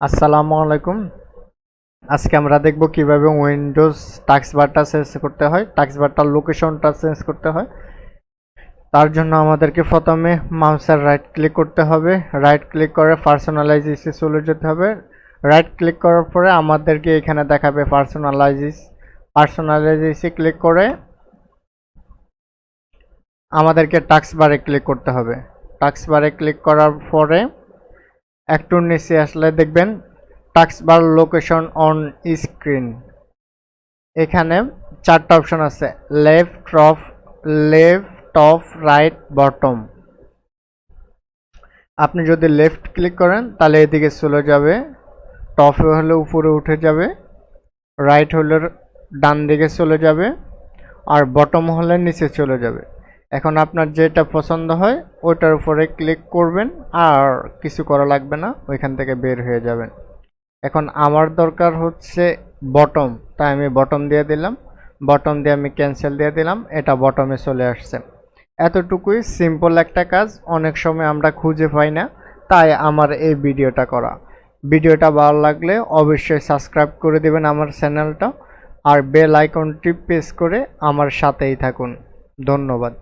আসসালামু আলাইকুম। আজকে আমরা দেখব কিভাবে উইন্ডোজ টাস্কবারটা চেঞ্জ করতে হয়, টাস্কবারটার লোকেশনটা চেঞ্জ করতে হয়। তার জন্য আমাদেরকে প্রথমে মাউসের রাইট ক্লিক করতে হবে, রাইট ক্লিক করে পার্সোনালাইজেসে চলে যেতে হবে। রাইট ক্লিক করার পরে আমাদেরকে এখানে দেখাবে পার্সোনালাইজেসে ক্লিক করে আমাদেরকে টাস্কবারে ক্লিক করতে হবে। টাস্কবারে ক্লিক করার পরে একটু নিচে আসলে দেখবেন টাস্কবার লোকেশন অন স্ক্রিন। এখানে চারটা অপশন আছে, লেফট টপ রাইট বটম। আপনি যদি লেফট ক্লিক করেন তাহলে এদিকে চলে যাবে, টপে হলে উপরে উঠে যাবে, রাইট হলে ডান দিকে চলে যাবে, আর বটম হলে নিচে চলে যাবে। এখন আপনার যেটা পছন্দ হয় ওইটার উপরে ক্লিক করবেন, আর কিছু করা লাগবে না, ওইখান থেকে বের হয়ে যাবেন। এখন আমার দরকার হচ্ছে বটম, তাই আমি বটম দিয়ে দিলাম, বটম দিয়ে আমি ক্যান্সেল দিয়ে দিলাম, এটা বটমে চলে আসছে। এতটুকুই সিম্পল একটা কাজ, অনেক সময় আমরা খুঁজে পাই না, তাই আমার এই ভিডিওটা করা। ভিডিওটা ভালো লাগলে অবশ্যই সাবস্ক্রাইব করে দেবেন আমার চ্যানেলটা, আর বেল আইকনটি প্রেস করে আমার সাথেই থাকুন। ধন্যবাদ।